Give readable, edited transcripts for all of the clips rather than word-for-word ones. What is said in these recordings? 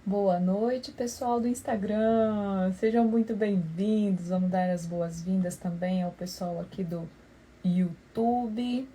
Boa noite, pessoal do Instagram. Sejam muito bem-vindos. Vamos dar as boas-vindas também ao pessoal aqui do YouTube.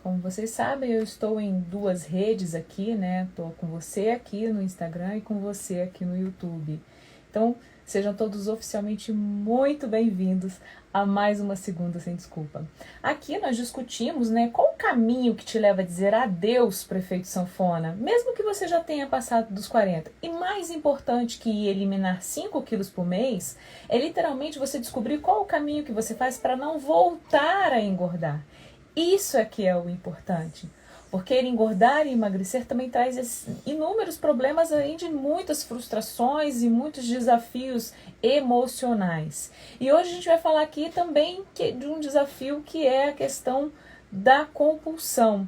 Como vocês sabem, eu estou em duas redes aqui, né? Estou com você aqui no Instagram e com você aqui no YouTube. Então, sejam todos oficialmente muito bem-vindos a mais uma Segunda Sem Desculpa. Aqui nós discutimos, né, qual o caminho que te leva a dizer adeus para efeito sanfona, mesmo que você já tenha passado dos 40. E mais importante que eliminar 5 quilos por mês, é literalmente você descobrir qual o caminho que você faz para não voltar a engordar. Isso é que é o importante. Porque engordar e emagrecer também traz inúmeros problemas, além de muitas frustrações e muitos desafios emocionais. E hoje a gente vai falar aqui também de um desafio que é a questão da compulsão.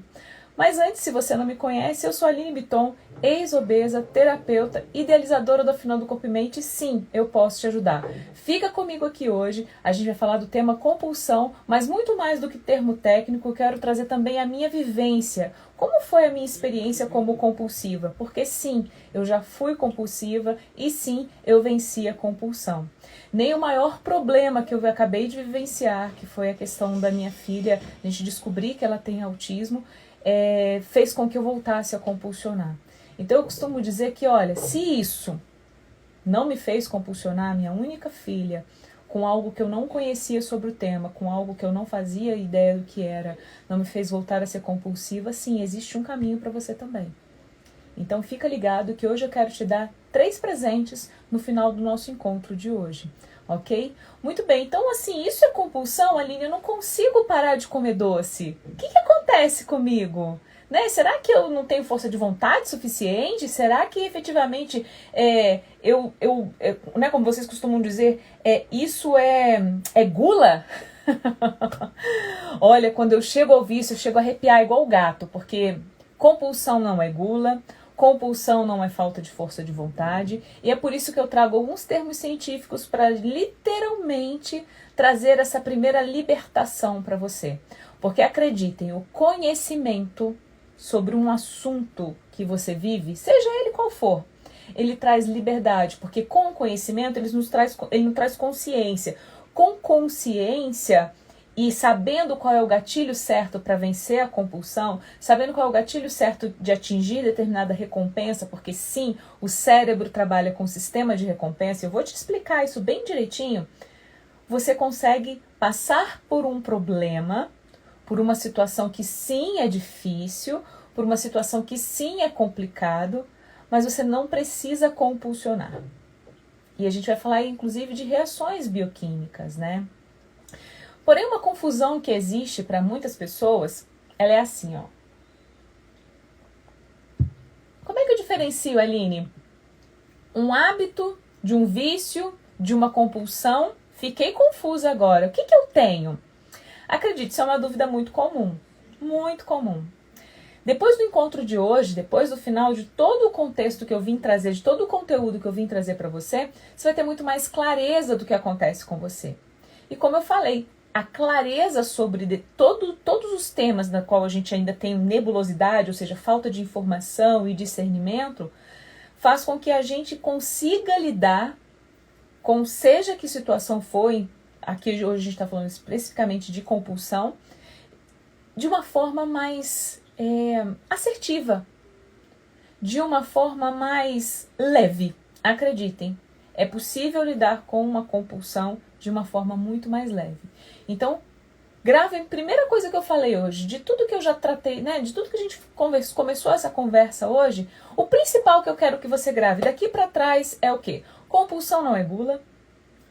Mas antes, se você não me conhece, eu sou a Aline Bitton, ex-obesa, terapeuta, idealizadora do Afinal do Corpo e Mente. Sim, eu posso te ajudar. Fica comigo aqui hoje, a gente vai falar do tema compulsão, mas muito mais do que termo técnico, eu quero trazer também a minha vivência. Como foi a minha experiência como compulsiva? Porque sim, eu já fui compulsiva e sim, eu venci a compulsão. Nem o maior problema que eu acabei de vivenciar, que foi a questão da minha filha, a gente descobrir que ela tem autismo, fez com que eu voltasse a compulsionar. Então eu costumo dizer que, olha, se isso não me fez compulsionar, minha única filha, com algo que eu não conhecia sobre o tema, com algo que eu não fazia ideia do que era, não me fez voltar a ser compulsiva, sim, existe um caminho para você também. Então fica ligado que hoje eu quero te dar 3 presentes no final do nosso encontro de hoje, ok? Muito bem, então assim, isso é compulsão, Aline? Eu não consigo parar de comer doce. O que acontece comigo? Né? Será que eu não tenho força de vontade suficiente? Será que efetivamente né, como vocês costumam dizer, isso é gula? Olha, quando eu chego a ouvir isso, eu chego a arrepiar igual o gato, porque compulsão não é gula, compulsão não é falta de força de vontade, e é por isso que eu trago alguns termos científicos para literalmente trazer essa primeira libertação para você. Porque acreditem, o conhecimento sobre um assunto que você vive, seja ele qual for, ele traz liberdade, porque com o conhecimento ele nos traz consciência. Com consciência e sabendo qual é o gatilho certo para vencer a compulsão, sabendo qual é o gatilho certo de atingir determinada recompensa, porque sim, o cérebro trabalha com sistema de recompensa, eu vou te explicar isso bem direitinho, você consegue passar por um problema, por uma situação que sim é difícil, por uma situação que sim é complicado, mas você não precisa compulsionar. E a gente vai falar inclusive de reações bioquímicas, né? Porém, uma confusão que existe para muitas pessoas, ela é assim, ó. Como é que eu diferencio, Aline, um hábito de um vício, de uma compulsão? Fiquei confusa agora. O que eu tenho? Acredite, isso é uma dúvida muito comum. Muito comum. Depois do encontro de hoje, depois do final de todo o contexto que eu vim trazer, de todo o conteúdo que eu vim trazer para você, você vai ter muito mais clareza do que acontece com você. E como eu falei, a clareza sobre todos os temas na qual a gente ainda tem nebulosidade, ou seja, falta de informação e discernimento, faz com que a gente consiga lidar com seja que situação for, aqui hoje a gente está falando especificamente de compulsão, de uma forma mais assertiva, de uma forma mais leve. Acreditem, é possível lidar com uma compulsão de uma forma muito mais leve. Então, gravem, primeira coisa que eu falei hoje, de tudo que eu já tratei, né, de tudo que a gente começou essa conversa hoje, o principal que eu quero que você grave daqui para trás é o quê? Compulsão não é gula,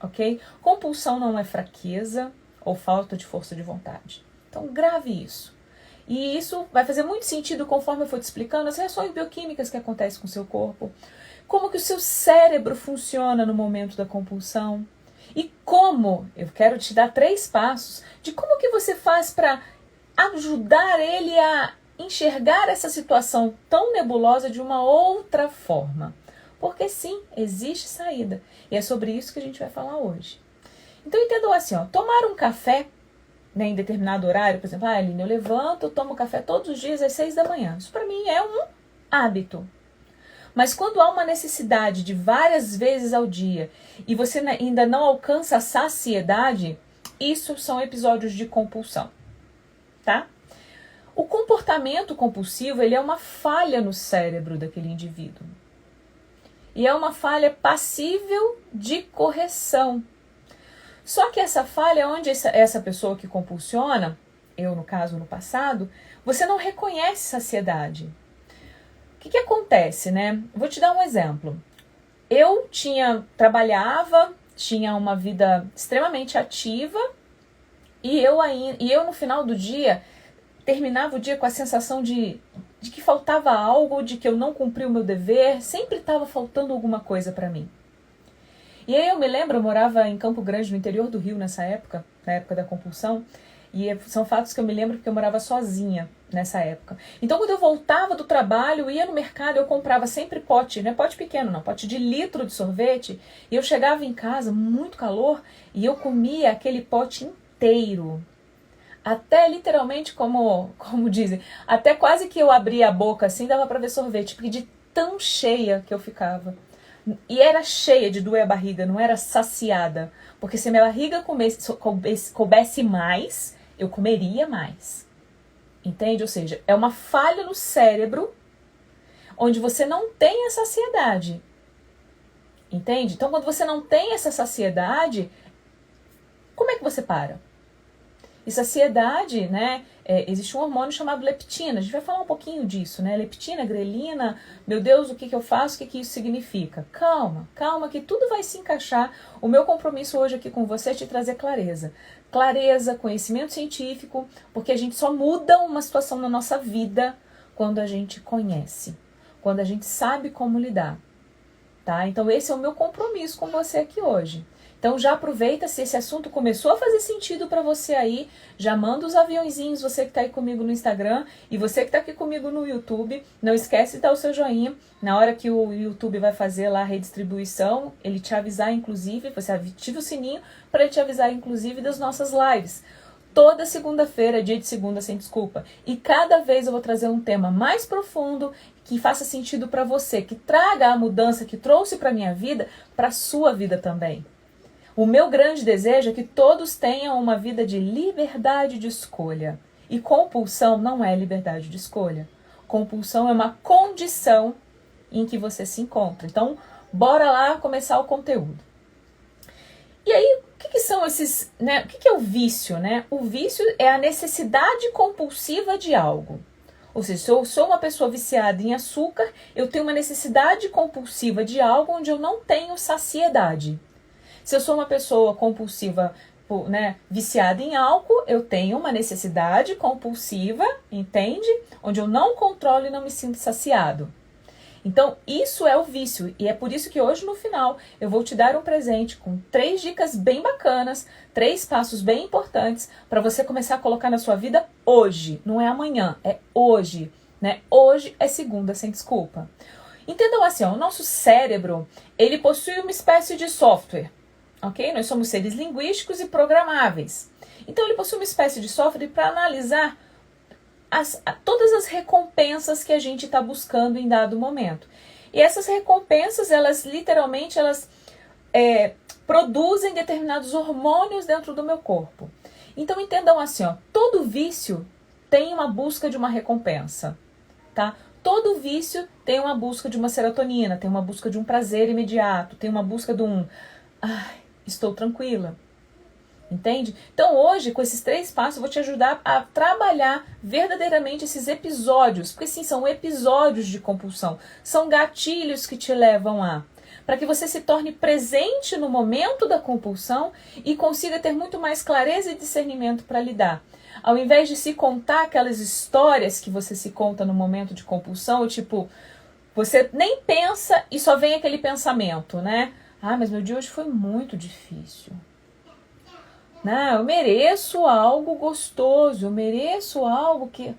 ok? Compulsão não é fraqueza ou falta de força de vontade. Então, grave isso. E isso vai fazer muito sentido conforme eu for te explicando as reações bioquímicas que acontecem com o seu corpo, como que o seu cérebro funciona no momento da compulsão e como, eu quero te dar 3 passos de como que você faz para ajudar ele a enxergar essa situação tão nebulosa de uma outra forma. Porque sim, existe saída. E é sobre isso que a gente vai falar hoje. Então entendam assim, ó, tomar um café, né, em determinado horário, por exemplo, Aline, eu levanto, tomo café todos os dias às 6 da manhã. Isso para mim é um hábito. Mas quando há uma necessidade de várias vezes ao dia e você ainda não alcança a saciedade, isso são episódios de compulsão, tá? O comportamento compulsivo, ele é uma falha no cérebro daquele indivíduo. E é uma falha passível de correção. Só que essa falha é onde essa pessoa que compulsiona, eu no caso no passado, você não reconhece saciedade. O que acontece, né? Vou te dar um exemplo. Eu trabalhava, tinha uma vida extremamente ativa e eu no final do dia terminava o dia com a sensação de que faltava algo, de que eu não cumpri o meu dever, sempre estava faltando alguma coisa para mim. E aí eu me lembro, eu morava em Campo Grande, no interior do Rio nessa época, na época da compulsão, e são fatos que eu me lembro porque eu morava sozinha nessa época. Então quando eu voltava do trabalho, ia no mercado, eu comprava sempre pote, não é pote pequeno não, pote de litro de sorvete, e eu chegava em casa, muito calor, e eu comia aquele pote inteiro. Até literalmente, como dizem, até quase que eu abria a boca assim, dava para ver sorvete, porque de tão cheia que eu ficava. E era cheia de doer a barriga, não era saciada. Porque se a minha barriga coubesse mais, eu comeria mais. Entende? Ou seja, é uma falha no cérebro onde você não tem a saciedade. Entende? Então, quando você não tem essa saciedade, como é que você para? E saciedade, né? Existe um hormônio chamado leptina. A gente vai falar um pouquinho disso, né? Leptina, grelina, meu Deus, o que eu faço? O que isso significa? Calma, calma, que tudo vai se encaixar. O meu compromisso hoje aqui com você é te trazer clareza. Clareza, conhecimento científico, porque a gente só muda uma situação na nossa vida quando a gente conhece, quando a gente sabe como lidar, tá? Então esse é o meu compromisso com você aqui hoje. Então já aproveita, se esse assunto começou a fazer sentido para você aí, já manda os aviãozinhos, você que está aí comigo no Instagram e você que está aqui comigo no YouTube, não esquece de dar o seu joinha, na hora que o YouTube vai fazer lá a redistribuição, ele te avisar inclusive, você ativa o sininho para ele te avisar inclusive das nossas lives. Toda segunda-feira, dia de segunda sem desculpa. E cada vez eu vou trazer um tema mais profundo, que faça sentido para você, que traga a mudança que trouxe para minha vida, para a sua vida também. O meu grande desejo é que todos tenham uma vida de liberdade de escolha. E compulsão não é liberdade de escolha. Compulsão é uma condição em que você se encontra. Então, bora lá começar o conteúdo. E aí, o que são esses, né? O que é o vício, né? O vício é a necessidade compulsiva de algo. Ou seja, se eu sou uma pessoa viciada em açúcar, eu tenho uma necessidade compulsiva de algo onde eu não tenho saciedade. Se eu sou uma pessoa compulsiva, né, viciada em álcool, eu tenho uma necessidade compulsiva, entende? Onde eu não controlo e não me sinto saciado. Então, isso é o vício. E é por isso que hoje, no final, eu vou te dar um presente com 3 dicas bem bacanas, 3 passos bem importantes para você começar a colocar na sua vida hoje. Não é amanhã, é hoje. Né? Hoje é segunda, sem desculpa. Entendam assim, ó, o nosso cérebro, ele possui uma espécie de software. Ok? Nós somos seres linguísticos e programáveis. Então, ele possui uma espécie de software para analisar todas as recompensas que a gente está buscando em dado momento. E essas recompensas, elas literalmente, produzem determinados hormônios dentro do meu corpo. Então, entendam assim, ó, todo vício tem uma busca de uma recompensa, tá? Todo vício tem uma busca de uma serotonina, tem uma busca de um prazer imediato, tem uma busca de um... estou tranquila. Entende? Então hoje, com esses 3 passos, eu vou te ajudar a trabalhar verdadeiramente esses episódios. Porque sim, são episódios de compulsão. São gatilhos que te levam para que você se torne presente no momento da compulsão e consiga ter muito mais clareza e discernimento para lidar. Ao invés de se contar aquelas histórias que você se conta no momento de compulsão, tipo, você nem pensa e só vem aquele pensamento, né? Mas meu dia hoje foi muito difícil. Não, eu mereço algo gostoso, eu mereço algo que...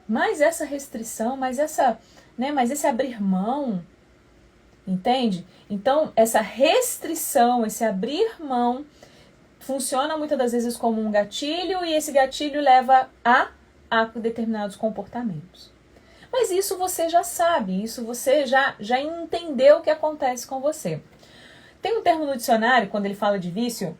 mais essa restrição, mais esse abrir mão, entende? Então, essa restrição, esse abrir mão, funciona muitas das vezes como um gatilho e esse gatilho leva a determinados comportamentos. Mas isso você já sabe, isso você já entendeu o que acontece com você. Tem um termo no dicionário, quando ele fala de vício,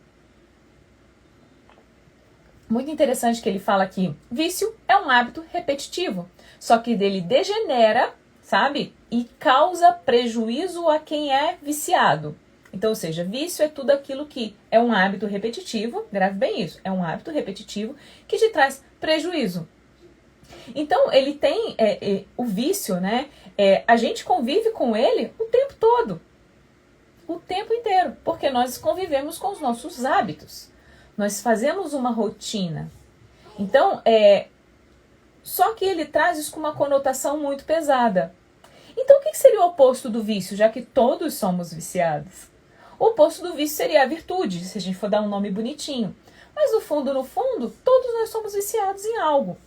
muito interessante que ele fala aqui. Vício é um hábito repetitivo, só que dele degenera, sabe? E causa prejuízo a quem é viciado. Então, ou seja, vício é tudo aquilo que é um hábito repetitivo, grave bem isso, é um hábito repetitivo que te traz prejuízo. Então, ele tem o vício, né? A gente convive com ele o tempo todo, o tempo inteiro, porque nós convivemos com os nossos hábitos. Nós fazemos uma rotina. Então, só que ele traz isso com uma conotação muito pesada. Então, o que seria o oposto do vício, já que todos somos viciados? O oposto do vício seria a virtude, se a gente for dar um nome bonitinho. Mas no fundo, todos nós somos viciados em algo.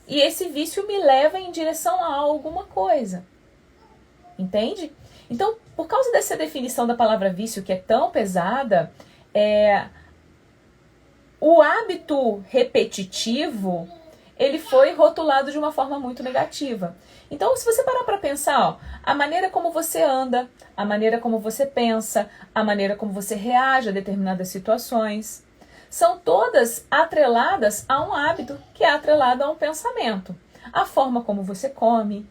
E esse vício me leva em direção a alguma coisa. Entende? Então, por causa dessa definição da palavra vício que é tão pesada, o hábito repetitivo, ele foi rotulado de uma forma muito negativa. Então, se você parar para pensar, a maneira como você anda, a maneira como você pensa, a maneira como você reage a determinadas situações, são todas atreladas a um hábito que é atrelado a um pensamento. A forma como você come,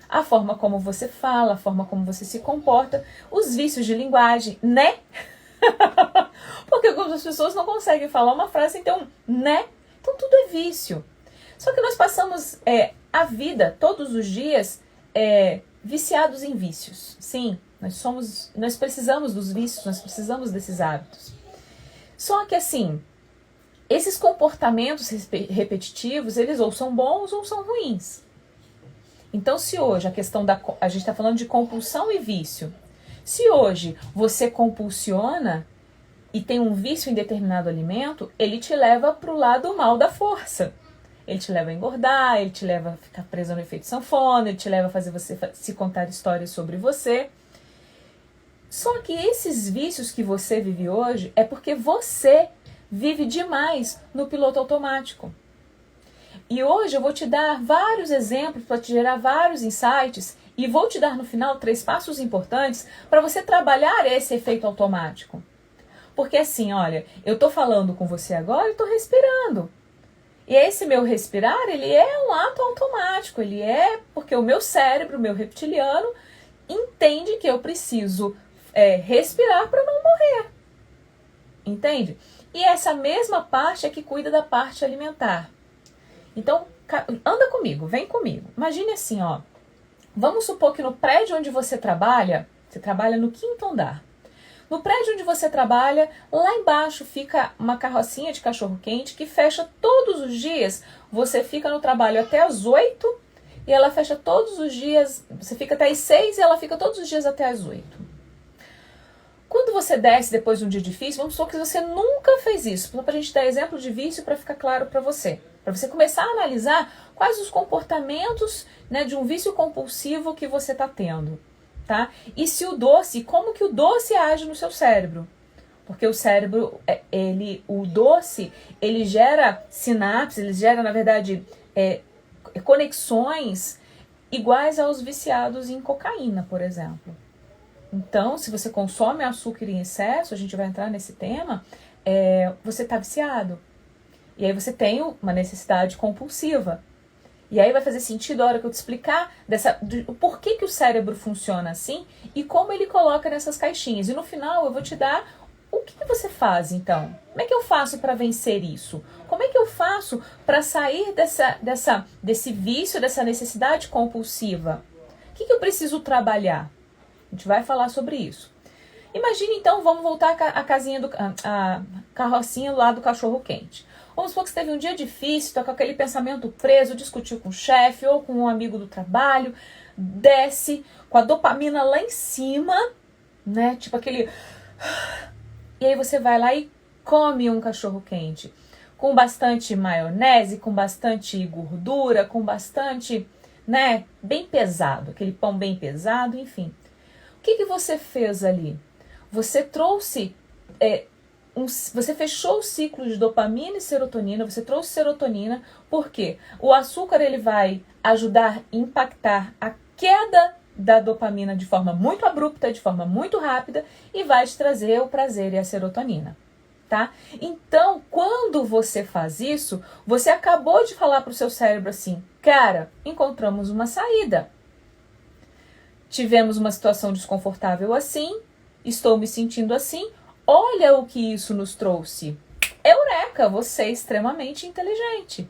a forma como você fala, a forma como você se comporta, os vícios de linguagem, né? Porque algumas pessoas não conseguem falar uma frase, então, né? Então tudo é vício. Só que nós passamos a vida, todos os dias, viciados em vícios. Sim, nós precisamos dos vícios, nós precisamos desses hábitos. Só que assim, esses comportamentos repetitivos, eles ou são bons ou são ruins. Então, se hoje a gente está falando de compulsão e vício. Se hoje você compulsiona e tem um vício em determinado alimento, ele te leva para o lado mal da força. Ele te leva a engordar, ele te leva a ficar preso no efeito sanfona, ele te leva a fazer você se contar histórias sobre você. Só que esses vícios que você vive hoje é porque você vive demais no piloto automático. E hoje eu vou te dar vários exemplos para te gerar vários insights e vou te dar no final 3 passos importantes para você trabalhar esse efeito automático. Porque assim, olha, eu tô falando com você agora e tô respirando. E esse meu respirar, ele é um ato automático, ele é porque o meu cérebro, o meu reptiliano, entende que eu preciso respirar para não morrer. Entende? E essa mesma parte é que cuida da parte alimentar. Então, anda comigo, vem comigo. Imagine assim, ó. Vamos supor que no prédio onde você trabalha no 5º andar. No prédio onde você trabalha, lá embaixo fica uma carrocinha de cachorro-quente que fecha todos os dias. Você fica no trabalho até as 8 e ela fecha todos os dias. Você fica até as 6 e ela fica todos os dias até as 8. Quando você desce depois de um dia difícil, vamos supor que você nunca fez isso. Só para a gente dar exemplo de vício para ficar claro para você. Para você começar a analisar quais os comportamentos, né, de um vício compulsivo que você está tendo. Tá? E se como que o doce age no seu cérebro? Porque o cérebro, o doce, ele gera sinapses, ele gera, na verdade, conexões iguais aos viciados em cocaína, por exemplo. Então, se você consome açúcar em excesso, a gente vai entrar nesse tema, você está viciado. E aí você tem uma necessidade compulsiva. E aí vai fazer sentido a hora que eu te explicar o porquê que o cérebro funciona assim e como ele coloca nessas caixinhas. E no final eu vou te dar o que você faz então. Como é que eu faço para vencer isso? Como é que eu faço para sair desse vício, dessa necessidade compulsiva? O que eu preciso trabalhar? A gente vai falar sobre isso. Imagine então, vamos voltar à casinha a carrocinha lá do cachorro-quente. Vamos supor que você teve um dia difícil, está com aquele pensamento preso, discutiu com o chefe ou com um amigo do trabalho, desce com a dopamina lá em cima, né? Tipo aquele... E aí você vai lá e come um cachorro-quente com bastante maionese, com bastante gordura, com bastante, né? Bem pesado, aquele pão bem pesado, enfim. O que você fez ali? Você trouxe você fechou o ciclo de dopamina e serotonina, você trouxe serotonina, por quê? O açúcar ele vai ajudar a impactar a queda da dopamina de forma muito abrupta, de forma muito rápida, e vai te trazer o prazer e a serotonina, tá? Então, quando você faz isso, você acabou de falar para o seu cérebro assim, cara, encontramos uma saída. Tivemos uma situação desconfortável assim, estou me sentindo assim, olha o que isso nos trouxe. Eureka, você é extremamente inteligente.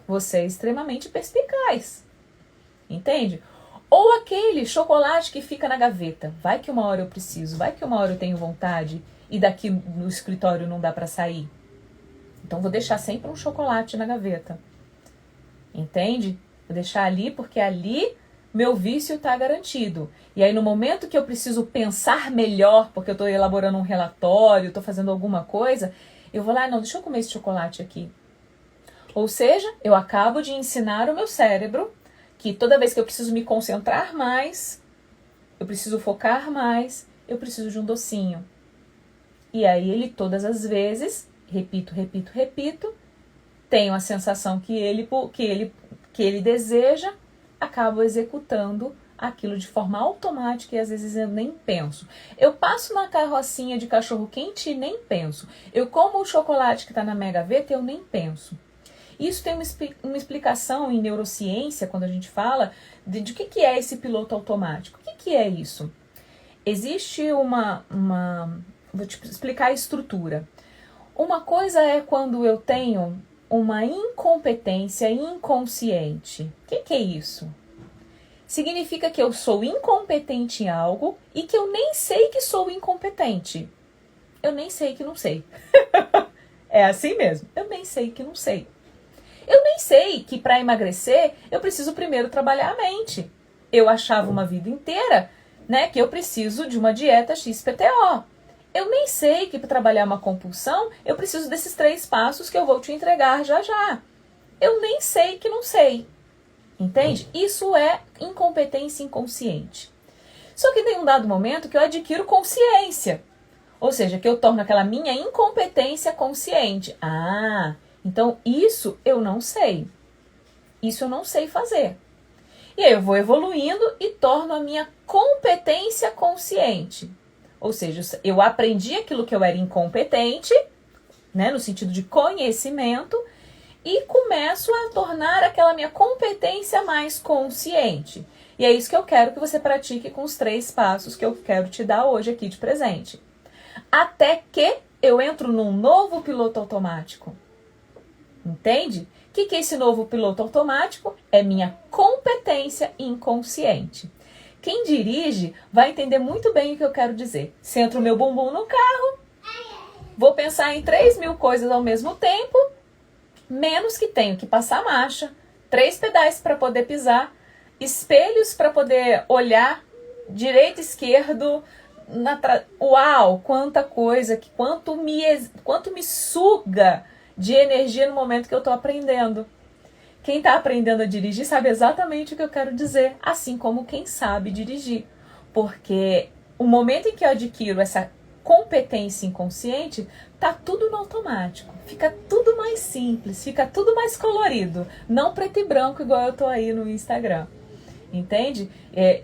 Você é extremamente perspicaz. Entende? Ou aquele chocolate que fica na gaveta. Vai que uma hora eu preciso, vai que uma hora eu tenho vontade e daqui no escritório não dá para sair. Então vou deixar sempre um chocolate na gaveta. Entende? Vou deixar ali porque ali meu vício está garantido. E aí no momento que eu preciso pensar melhor, porque eu estou elaborando um relatório, estou fazendo alguma coisa, eu vou lá, não, deixa eu comer esse chocolate aqui. Ou seja, eu acabo de ensinar o meu cérebro que toda vez que eu preciso me concentrar mais, eu preciso focar mais, eu preciso de um docinho. E aí ele todas as vezes, repito, tenho a sensação que ele deseja, acabo executando aquilo de forma automática e às vezes eu nem penso. Eu passo na carrocinha de cachorro quente e nem penso. Eu como o chocolate que está na minha gaveta e eu nem penso. Isso tem uma explicação em neurociência, quando a gente fala de que é esse piloto automático. O que é isso? Existe vou te explicar a estrutura. Uma coisa é quando eu tenho uma incompetência inconsciente. O que é isso? Significa que eu sou incompetente em algo e que eu nem sei que sou incompetente. Eu nem sei que não sei. É assim mesmo. Eu nem sei que não sei. Eu nem sei que para emagrecer eu preciso primeiro trabalhar a mente. Eu achava uma vida inteira, né, que eu preciso de uma dieta XPTO. Eu nem sei que para trabalhar uma compulsão eu preciso desses 3 passos que eu vou te entregar já já. Eu nem sei que não sei. Entende? Isso é incompetência inconsciente. Só que tem um dado momento que eu adquiro consciência. Ou seja, que eu torno aquela minha incompetência consciente. Ah, então isso eu não sei. Isso eu não sei fazer. E aí eu vou evoluindo e torno a minha competência consciente. Ou seja, eu aprendi aquilo que eu era incompetente, né, no sentido de conhecimento, e começo a tornar aquela minha competência mais consciente. E é isso que eu quero que você pratique com os 3 passos que eu quero te dar hoje aqui de presente. Até que eu entro num novo piloto automático. Entende? O que é esse novo piloto automático? É minha competência inconsciente. Quem dirige vai entender muito bem o que eu quero dizer. Centro o meu bumbum no carro, vou pensar em 3.000 coisas ao mesmo tempo, menos que tenho que passar marcha, 3 pedais para poder pisar, espelhos para poder olhar, direito, esquerdo, uau, quanta coisa, quanto me suga de energia no momento que eu estou aprendendo. Quem está aprendendo a dirigir sabe exatamente o que eu quero dizer, assim como quem sabe dirigir. Porque o momento em que eu adquiro essa competência inconsciente, tá tudo no automático. Fica tudo mais simples, fica tudo mais colorido. Não preto e branco igual eu tô aí no Instagram. Entende?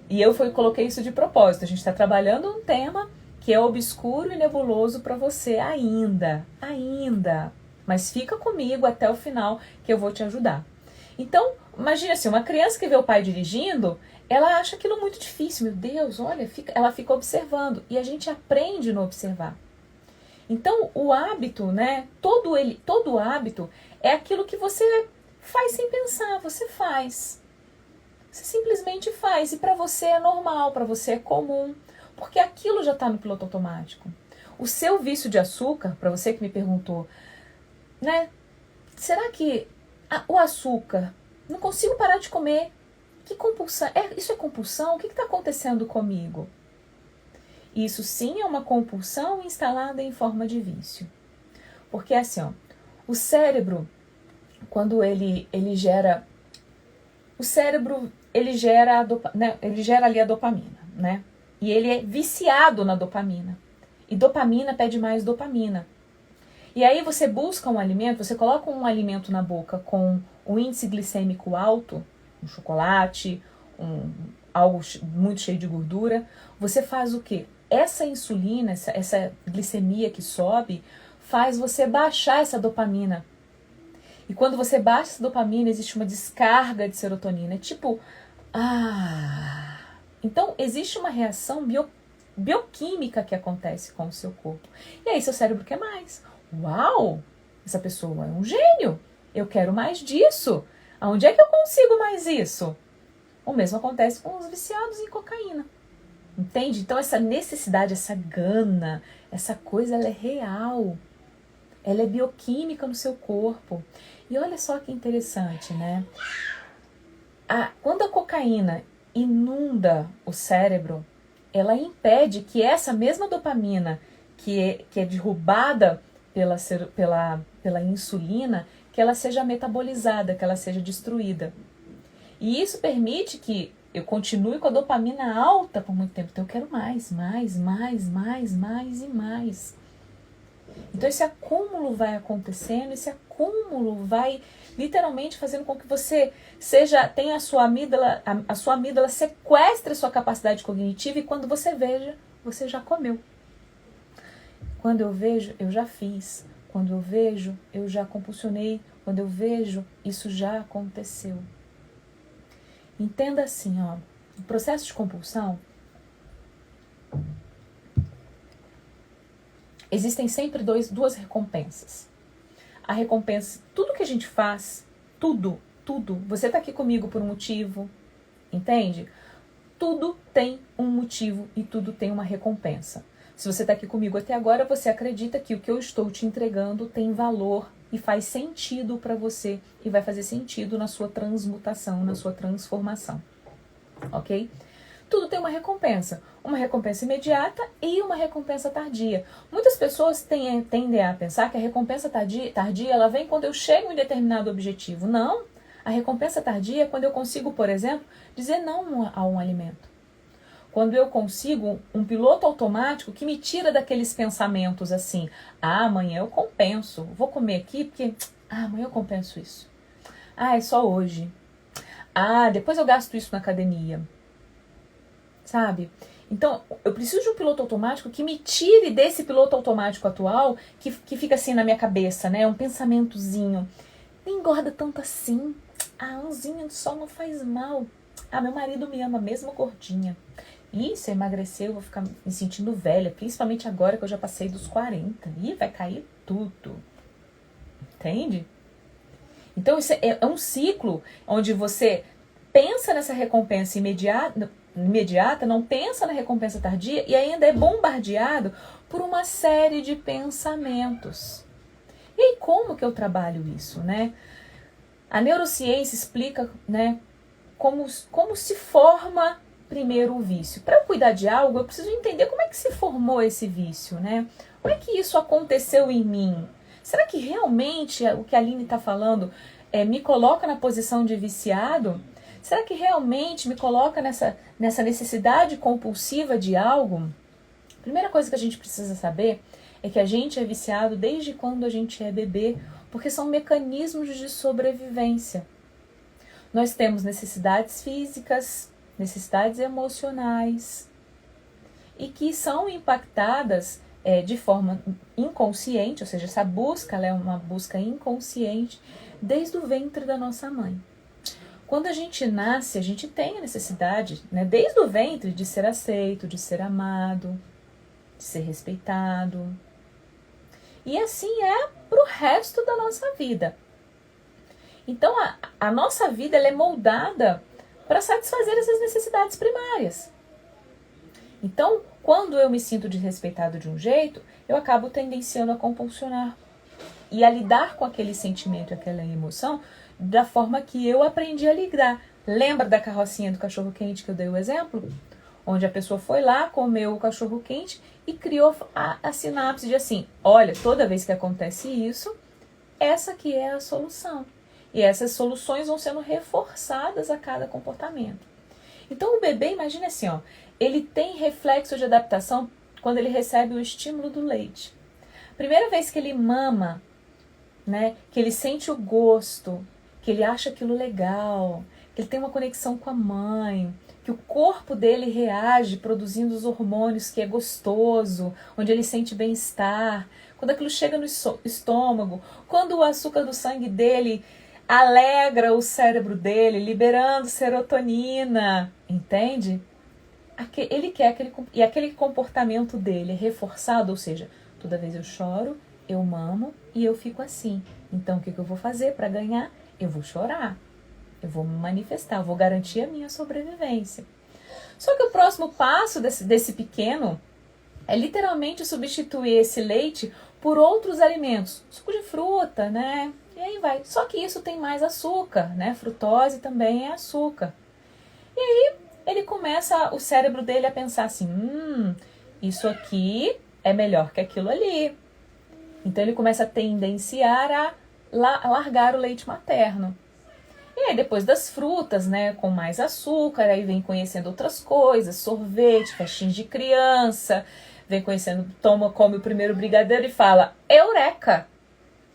E eu coloquei isso de propósito. A gente está trabalhando um tema que é obscuro e nebuloso para você ainda. Mas fica comigo até o final que eu vou te ajudar. Então, imagine assim, uma criança que vê o pai dirigindo, ela acha aquilo muito difícil. Meu Deus, olha, ela fica observando. E a gente aprende no observar. Então, o hábito, né? Todo hábito é aquilo que você faz sem pensar, você faz. Você simplesmente faz. E para você é normal, para você é comum. Porque aquilo já está no piloto automático. O seu vício de açúcar, para você que me perguntou, né? Será que o açúcar, não consigo parar de comer? Que compulsão? Isso é compulsão? O que está acontecendo comigo? Isso sim é uma compulsão instalada em forma de vício. Porque assim, ó, o cérebro, quando ele gera... O cérebro, ele gera ali a dopamina, né? E ele é viciado na dopamina. E dopamina pede mais dopamina. E aí você busca um alimento, você coloca um alimento na boca com um índice glicêmico alto, um chocolate, algo muito cheio de gordura, você faz o quê? Essa insulina, essa glicemia que sobe, faz você baixar essa dopamina. E quando você baixa essa dopamina, existe uma descarga de serotonina. É tipo, Então, existe uma reação bioquímica que acontece com o seu corpo. E aí seu cérebro quer mais. Uau! Essa pessoa é um gênio. Eu quero mais disso. Aonde é que eu consigo mais isso? O mesmo acontece com os viciados em cocaína. Entende? Então essa necessidade, essa gana, essa coisa, ela é real. Ela é bioquímica no seu corpo. E olha só que interessante, né? Quando a cocaína inunda o cérebro, ela impede que essa mesma dopamina que é derrubada pela insulina, que ela seja metabolizada, que ela seja destruída. E isso permite que eu continue com a dopamina alta por muito tempo. Então eu quero mais e mais. Então esse acúmulo vai acontecendo, esse acúmulo vai literalmente fazendo com que você tenha a sua amígdala sequestre a sua capacidade cognitiva, e quando você veja, você já comeu. Quando eu vejo, eu já fiz. Quando eu vejo, eu já compulsionei. Quando eu vejo, isso já aconteceu. Entenda assim, ó, o processo de compulsão, existem sempre duas recompensas. A recompensa, tudo que a gente faz, tudo, você tá aqui comigo por um motivo, entende? Tudo tem um motivo e tudo tem uma recompensa. Se você tá aqui comigo até agora, você acredita que o que eu estou te entregando tem valor e faz sentido para você e vai fazer sentido na sua transmutação, na sua transformação, ok? Tudo tem uma recompensa imediata e uma recompensa tardia. Muitas pessoas tendem a pensar que a recompensa tardia ela vem quando eu chego em determinado objetivo. Não, a recompensa tardia é quando eu consigo, por exemplo, dizer não a um alimento. Quando eu consigo um piloto automático que me tira daqueles pensamentos assim, amanhã eu compenso, vou comer aqui porque amanhã eu compenso isso. É só hoje. Depois eu gasto isso na academia. Sabe? Então, eu preciso de um piloto automático que me tire desse piloto automático atual que fica assim na minha cabeça, né? Um pensamentozinho. Nem engorda tanto assim. Umzinho de sol não faz mal. Meu marido me ama mesmo gordinha. Se eu emagrecer, eu vou ficar me sentindo velha, principalmente agora que eu já passei dos 40. Vai cair tudo. Entende? Então, isso é um ciclo onde você pensa nessa recompensa imediata, não pensa na recompensa tardia e ainda é bombardeado por uma série de pensamentos. E aí, como que eu trabalho isso, né? A neurociência explica, né, como se forma primeiro o vício. Para eu cuidar de algo, eu preciso entender como é que se formou esse vício, né? Como é que isso aconteceu em mim? Será que realmente o que a Aline está falando me coloca na posição de viciado? Será que realmente me coloca nessa necessidade compulsiva de algo? A primeira coisa que a gente precisa saber é que a gente é viciado desde quando a gente é bebê, porque são mecanismos de sobrevivência. Nós temos necessidades físicas, necessidades emocionais, e que são impactadas de forma inconsciente, ou seja, essa busca ela é uma busca inconsciente desde o ventre da nossa mãe. Quando a gente nasce, a gente tem a necessidade, né, desde o ventre, de ser aceito, de ser amado, de ser respeitado. E assim é pro resto da nossa vida. Então, a nossa vida ela é moldada para satisfazer essas necessidades primárias. Então, quando eu me sinto desrespeitado de um jeito, eu acabo tendenciando a compulsionar e a lidar com aquele sentimento, aquela emoção, da forma que eu aprendi a lidar. Lembra da carrocinha do cachorro-quente que eu dei o exemplo? Onde a pessoa foi lá, comeu o cachorro-quente e criou a sinapse de assim, olha, toda vez que acontece isso, essa aqui é a solução. E essas soluções vão sendo reforçadas a cada comportamento. Então o bebê, imagina assim, ele tem reflexo de adaptação quando ele recebe o estímulo do leite. Primeira vez que ele mama, né, que ele sente o gosto, que ele acha aquilo legal, que ele tem uma conexão com a mãe, que o corpo dele reage produzindo os hormônios, que é gostoso, onde ele sente bem-estar, quando aquilo chega no estômago, quando o açúcar do sangue dele alegra o cérebro dele, liberando serotonina, entende? Ele quer e aquele comportamento dele é reforçado, ou seja, toda vez eu choro, eu mamo e eu fico assim. Então o que eu vou fazer para ganhar? Eu vou chorar, eu vou me manifestar, eu vou garantir a minha sobrevivência. Só que o próximo passo desse pequeno é literalmente substituir esse leite por outros alimentos, suco de fruta, né? E aí vai. Só que isso tem mais açúcar, né? Frutose também é açúcar. E aí ele começa, o cérebro dele a pensar assim, isso aqui é melhor que aquilo ali. Então ele começa a tendenciar a largar o leite materno. E aí depois das frutas, né, com mais açúcar, aí vem conhecendo outras coisas, sorvete, festinhas de criança, vem conhecendo, come o primeiro brigadeiro e fala, eureka,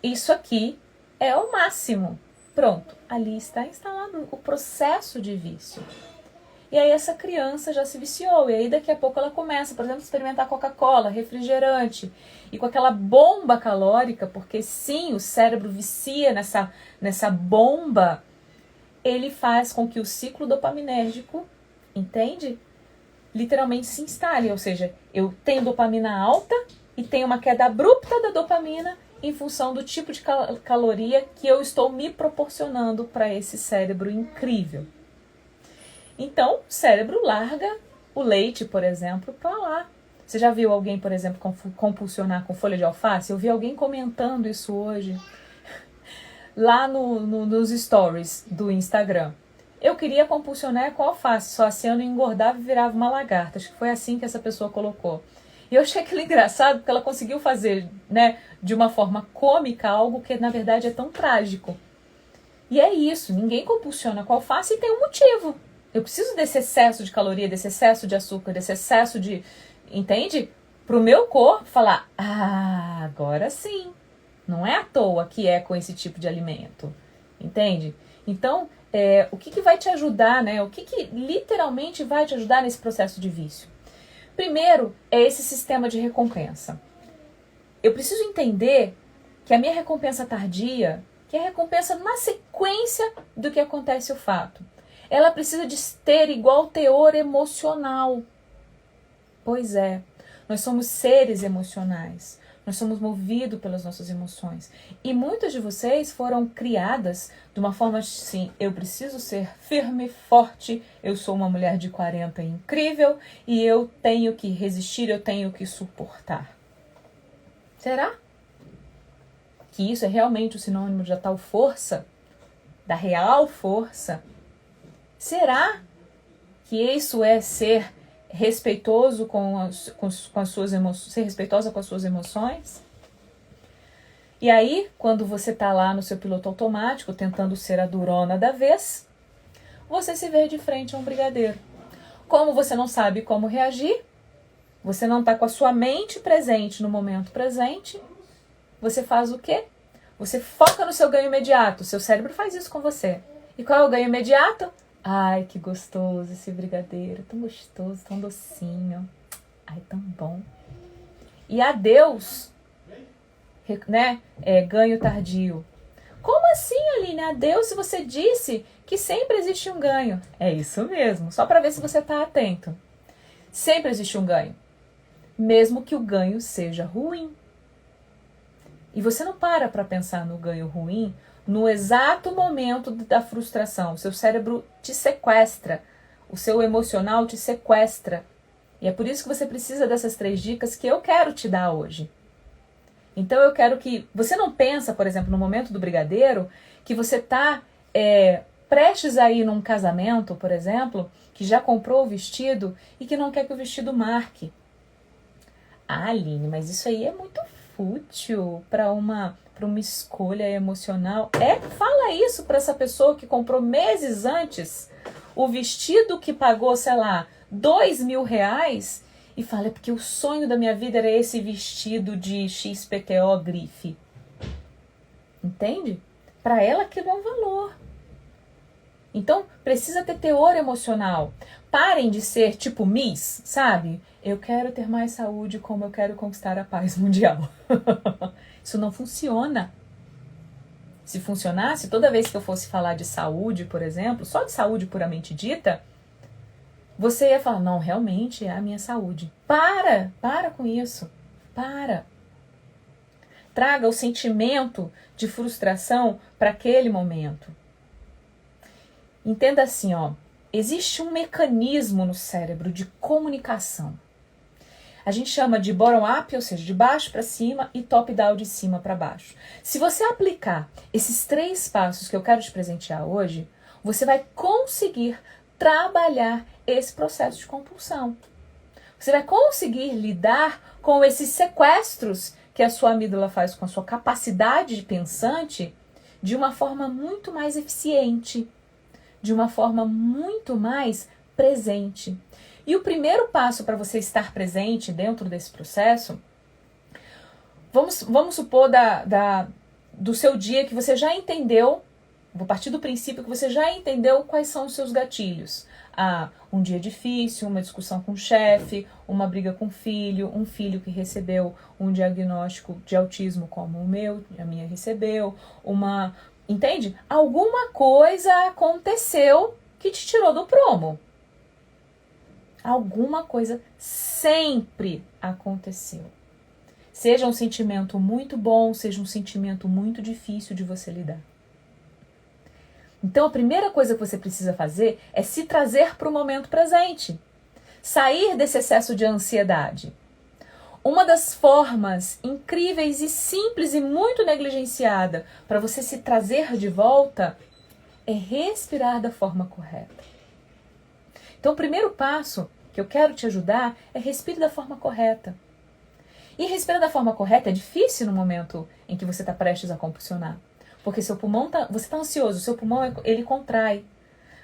isso aqui é o máximo. Pronto, ali está instalado o processo de vício. E aí essa criança já se viciou, e aí daqui a pouco ela começa, por exemplo, a experimentar Coca-Cola, refrigerante, e com aquela bomba calórica, porque sim, o cérebro vicia nessa bomba, ele faz com que o ciclo dopaminérgico, entende? Literalmente se instale, ou seja, eu tenho dopamina alta e tenho uma queda abrupta da dopamina em função do tipo de caloria que eu estou me proporcionando para esse cérebro incrível. Então, o cérebro larga o leite, por exemplo, para lá. Você já viu alguém, por exemplo, compulsionar com folha de alface? Eu vi alguém comentando isso hoje, lá nos stories do Instagram. Eu queria compulsionar com alface, só assim eu não engordava e virava uma lagarta. Acho que foi assim que essa pessoa colocou. E eu achei aquilo engraçado, porque ela conseguiu fazer, né, de uma forma cômica algo que na verdade é tão trágico. E é isso, ninguém compulsiona com alface e tem um motivo. Eu preciso desse excesso de caloria, desse excesso de açúcar, desse excesso de... Entende? Para o meu corpo falar, agora sim. Não é à toa que é com esse tipo de alimento. Entende? Então, o que vai te ajudar, né? O que literalmente vai te ajudar nesse processo de vício? Primeiro, é esse sistema de recompensa. Eu preciso entender que a minha recompensa tardia, que é a recompensa na sequência do que acontece o fato, ela precisa de ter igual teor emocional. Pois é, nós somos seres emocionais. Nós somos movidos pelas nossas emoções. E muitas de vocês foram criadas de uma forma assim, eu preciso ser firme, forte, eu sou uma mulher de 40 incrível e eu tenho que resistir, eu tenho que suportar. Será que isso é realmente o sinônimo da tal força? Da real força? Será que isso é ser respeitoso com as suas emoções, ser respeitosa com as suas emoções? E aí, quando você está lá no seu piloto automático, tentando ser a durona da vez, você se vê de frente a um brigadeiro. Como você não sabe como reagir, você não está com a sua mente presente no momento presente, você faz o quê? Você foca no seu ganho imediato, seu cérebro faz isso com você. E qual é o ganho imediato? Ai, que gostoso esse brigadeiro, tão gostoso, tão docinho. Ai, tão bom. E adeus, né? Ganho tardio. Como assim, Aline? Adeus se você disse que sempre existe um ganho. É isso mesmo, só para ver se você está atento. Sempre existe um ganho, mesmo que o ganho seja ruim. E você não para pensar no ganho ruim no exato momento da frustração. O seu cérebro te sequestra, o seu emocional te sequestra. E é por isso que você precisa dessas 3 dicas que eu quero te dar hoje. Então eu quero que... Você não pensa, por exemplo, no momento do brigadeiro, que você está prestes a ir num casamento, por exemplo, que já comprou o vestido e que não quer que o vestido marque. Aline, mas isso aí é muito fútil para uma escolha emocional. Fala isso para essa pessoa que comprou meses antes o vestido que pagou, sei lá, R$2.000 e fala, é porque o sonho da minha vida era esse vestido de XPTO grife. Entende? Para ela aquilo é um valor. Então, precisa ter teor emocional. Parem de ser tipo Miss, sabe? Eu quero ter mais saúde como eu quero conquistar a paz mundial. Isso não funciona. Se funcionasse, toda vez que eu fosse falar de saúde, por exemplo, só de saúde puramente dita, você ia falar, não, realmente é a minha saúde. Para com isso. Para. Traga o sentimento de frustração para aquele momento. Entenda assim, ó, existe um mecanismo no cérebro de comunicação. A gente chama de bottom-up, ou seja, de baixo para cima, e top-down, de cima para baixo. Se você aplicar esses 3 passos que eu quero te presentear hoje, você vai conseguir trabalhar esse processo de compulsão. Você vai conseguir lidar com esses sequestros que a sua amígdala faz com a sua capacidade de pensante de uma forma muito mais eficiente, de uma forma muito mais presente. E o primeiro passo para você estar presente dentro desse processo, vamos supor do seu dia que você já entendeu, vou partir do princípio que você já entendeu quais são os seus gatilhos. Um dia difícil, uma discussão com o chefe, uma briga com o filho, um filho que recebeu um diagnóstico de autismo como o meu, a minha recebeu, entende? Alguma coisa aconteceu que te tirou do prumo. Alguma coisa sempre aconteceu. Seja um sentimento muito bom, seja um sentimento muito difícil de você lidar. Então a primeira coisa que você precisa fazer é se trazer para o momento presente. Sair desse excesso de ansiedade. Uma das formas incríveis e simples e muito negligenciada para você se trazer de volta é respirar da forma correta. Então o primeiro passo que eu quero te ajudar é respire da forma correta. E respirar da forma correta é difícil no momento em que você está prestes a compulsionar. Porque seu pulmão você está ansioso, seu pulmão ele contrai,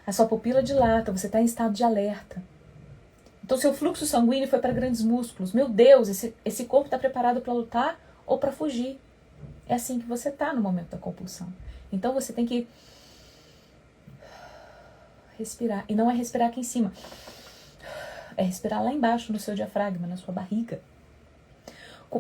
a sua pupila dilata, você está em estado de alerta. Então seu fluxo sanguíneo foi para grandes músculos. Meu Deus, esse corpo está preparado para lutar ou para fugir. É assim que você está no momento da compulsão. Então você tem que respirar. E não é respirar aqui em cima. É respirar lá embaixo no seu diafragma, na sua barriga.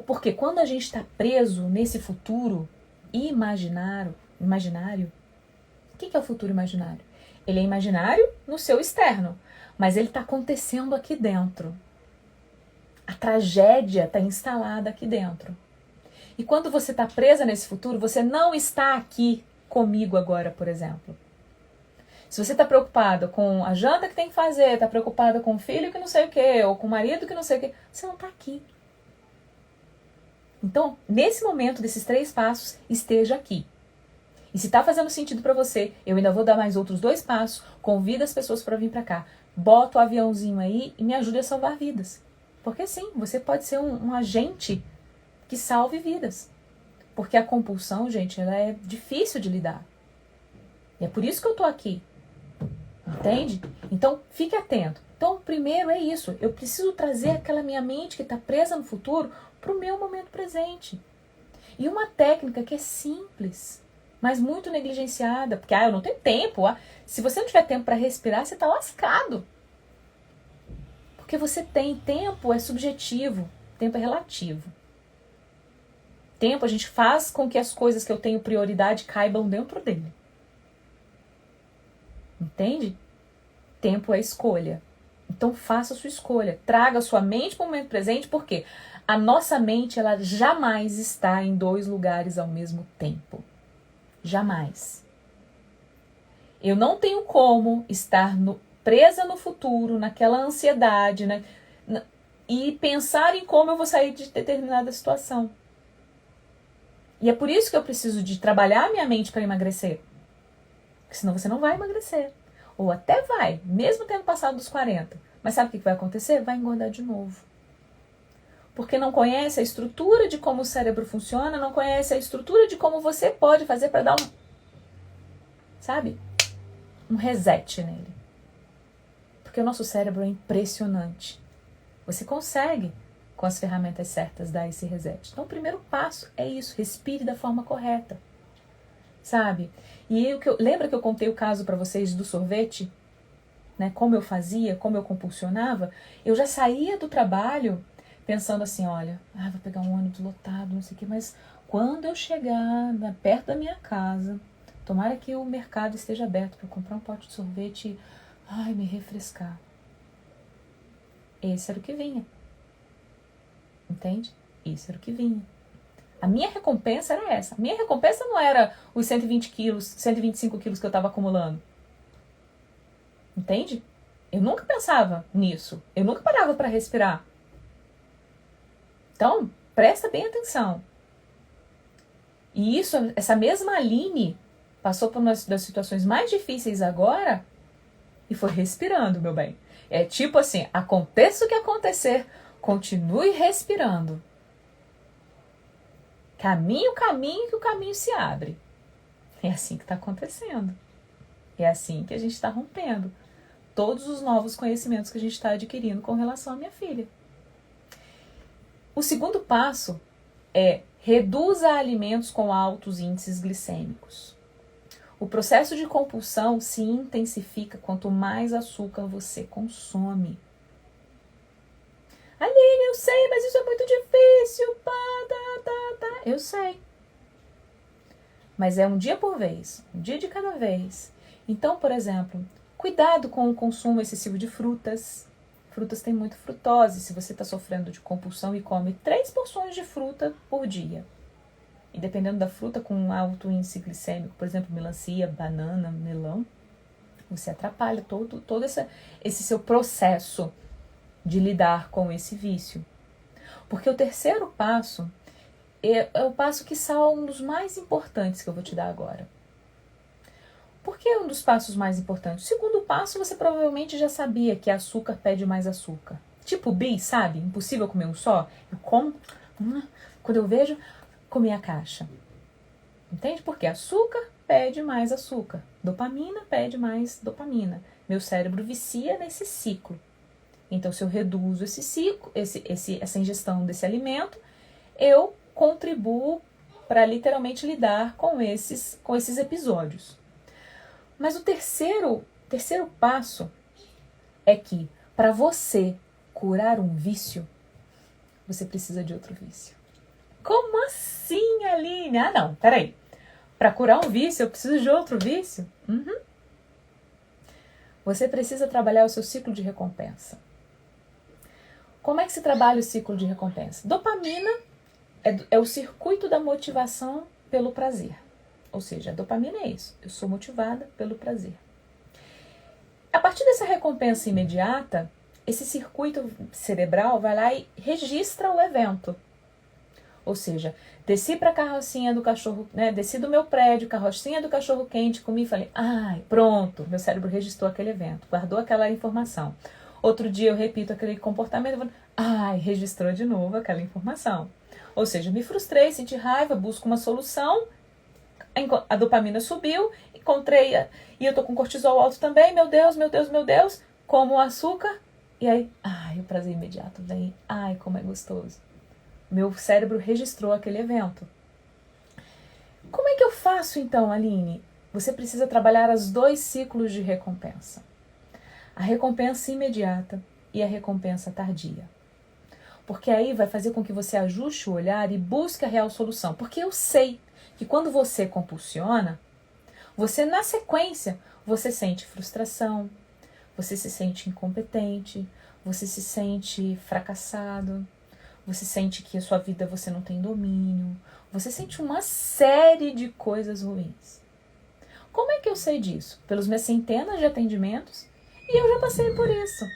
Porque quando a gente está preso nesse futuro imaginário, o que é o futuro imaginário? Ele é imaginário no seu externo, mas ele está acontecendo aqui dentro. A tragédia está instalada aqui dentro. E quando você está presa nesse futuro, você não está aqui comigo agora, por exemplo. Se você está preocupado com a janta que tem que fazer, está preocupado com o filho que não sei o quê, ou com o marido que não sei o quê, você não está aqui. Então, nesse momento desses 3 passos, esteja aqui. E se está fazendo sentido para você, eu ainda vou dar mais outros 2 passos, convido as pessoas para vir para cá. Bota o aviãozinho aí e me ajude a salvar vidas. Porque sim, você pode ser um agente que salve vidas. Porque a compulsão, gente, ela é difícil de lidar. E é por isso que eu tô aqui. Entende? Então, fique atento. Então, primeiro é isso. Eu preciso trazer aquela minha mente que está presa no futuro para o meu momento presente. E uma técnica que é simples, mas muito negligenciada. Porque, eu não tenho tempo. Se você não tiver tempo para respirar, você está lascado. Porque você tem tempo, é subjetivo. Tempo é relativo. Tempo, a gente faz com que as coisas que eu tenho prioridade caibam dentro dele. Entende? Tempo é escolha. Então faça a sua escolha. Traga a sua mente para o momento presente, porque a nossa mente ela jamais está em 2 lugares ao mesmo tempo. Jamais. Eu não tenho como estar presa no futuro, naquela ansiedade, né, e pensar em como eu vou sair de determinada situação. E é por isso que eu preciso de trabalhar a minha mente para emagrecer. Porque senão você não vai emagrecer. Ou até vai, mesmo tendo passado dos 40. Mas sabe o que vai acontecer? Vai engordar de novo. Porque não conhece a estrutura de como o cérebro funciona, não conhece a estrutura de como você pode fazer para dar um reset nele. Porque o nosso cérebro é impressionante. Você consegue, com as ferramentas certas, dar esse reset. Então, o primeiro passo é isso, respire da forma correta, sabe? E lembra que eu contei o caso para vocês do sorvete? Né? Como eu fazia, como eu compulsionava? Eu já saía do trabalho pensando assim, olha, vou pegar um ônibus lotado, não sei o quê, mas quando eu chegar perto da minha casa, tomara que o mercado esteja aberto para eu comprar um pote de sorvete e me refrescar. Esse era o que vinha. Entende? Isso era o que vinha. A minha recompensa era essa. A minha recompensa não era os 120 quilos, 125 quilos que eu estava acumulando. Entende? Eu nunca pensava nisso. Eu nunca parava para respirar. Então, presta bem atenção. E essa mesma Aline passou por uma das situações mais difíceis agora e foi respirando, meu bem. É tipo assim, aconteça o que acontecer, continue respirando. Caminhe o caminho que o caminho se abre. É assim que está acontecendo. É assim que a gente está rompendo todos os novos conhecimentos que a gente está adquirindo com relação à minha filha. O segundo passo é reduza alimentos com altos índices glicêmicos. O processo de compulsão se intensifica quanto mais açúcar você consome. Aline, eu sei, mas isso é muito difícil. Eu sei. Mas é um dia por vez, um dia de cada vez. Então, por exemplo, cuidado com o consumo excessivo de frutas. Frutas têm muito frutose. Se você está sofrendo de compulsão e come 3 porções de fruta por dia, e dependendo da fruta com alto índice glicêmico, por exemplo, melancia, banana, melão, você atrapalha todo esse seu processo de lidar com esse vício. Porque o terceiro passo é o passo que é um dos mais importantes que eu vou te dar agora. Por que é um dos passos mais importantes? O segundo passo você provavelmente já sabia, que açúcar pede mais açúcar. Tipo bis, sabe? Impossível comer um só. Eu como, quando eu vejo, comer a caixa. Entende? Porque açúcar pede mais açúcar. Dopamina pede mais dopamina. Meu cérebro vicia nesse ciclo. Então, se eu reduzo esse ciclo, essa ingestão desse alimento, eu contribuo para literalmente lidar com esses episódios. Mas o terceiro passo é que, para você curar um vício, você precisa de outro vício. Como assim, Aline? Não, peraí. Para curar um vício, eu preciso de outro vício? Você precisa trabalhar o seu ciclo de recompensa. Como é que se trabalha o ciclo de recompensa? Dopamina é o circuito da motivação pelo prazer. Ou seja, a dopamina é isso. Eu sou motivada pelo prazer. A partir dessa recompensa imediata, esse circuito cerebral vai lá e registra o evento. Ou seja, desci para a carrocinha do cachorro, desci do meu prédio, carrocinha do cachorro quente, comi e falei, pronto, meu cérebro registrou aquele evento, guardou aquela informação. Outro dia eu repito aquele comportamento, registrou de novo aquela informação. Ou seja, me frustrei, senti raiva, busco uma solução, a dopamina subiu, encontrei, e eu tô com cortisol alto também, meu Deus, como açúcar, e aí, o prazer imediato vem, como é gostoso. Meu cérebro registrou aquele evento. Como é que eu faço então, Aline? Você precisa trabalhar os 2 ciclos de recompensa. A recompensa imediata e a recompensa tardia. Porque aí vai fazer com que você ajuste o olhar e busque a real solução. Porque eu sei que quando você compulsiona, você na sequência, você sente frustração, você se sente incompetente, você se sente fracassado, você sente que a sua vida você não tem domínio, você sente uma série de coisas ruins. Como é que eu sei disso? Pelas minhas centenas de atendimentos, e eu já passei por isso.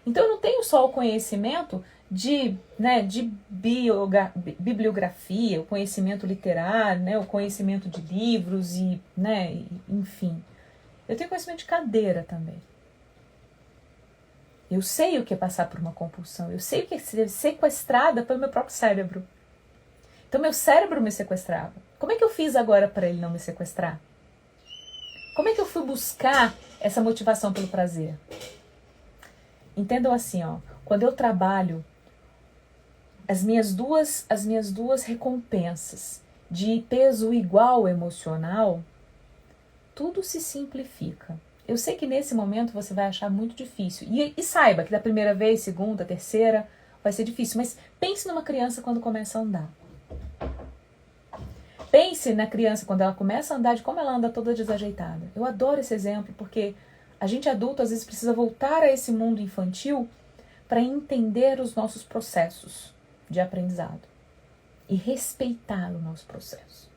Então eu não tenho só o conhecimento de bibliografia, o conhecimento literário, o conhecimento de livros enfim. Eu tenho conhecimento de cadeira também. Eu sei o que é passar por uma compulsão, eu sei o que é ser sequestrada pelo meu próprio cérebro. Então meu cérebro me sequestrava. Como é que eu fiz agora para ele não me sequestrar? Como é que eu fui buscar essa motivação pelo prazer? Entendam assim, quando eu trabalho as minhas duas recompensas de peso igual emocional, tudo se simplifica. Eu sei que nesse momento você vai achar muito difícil. E saiba que da primeira vez, segunda, terceira, vai ser difícil. Mas pense numa criança quando começa a andar. Pense na criança quando ela começa a andar, de como ela anda toda desajeitada. Eu adoro esse exemplo, porque a gente adulto às vezes precisa voltar a esse mundo infantil para entender os nossos processos de aprendizado e respeitar o nosso processo.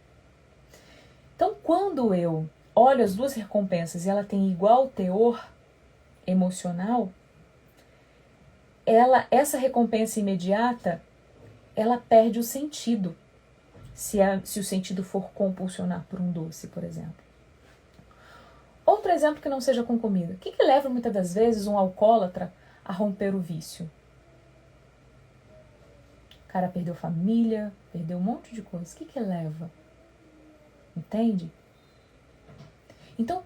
Então, quando eu olho as duas recompensas e ela tem igual teor emocional, essa recompensa imediata, ela perde o sentido, se o sentido for compulsionar por um doce, por exemplo. Outro exemplo que não seja com comida. O que leva muitas das vezes um alcoólatra a romper o vício? O cara perdeu família, perdeu um monte de coisa. O que leva? Entende? Então,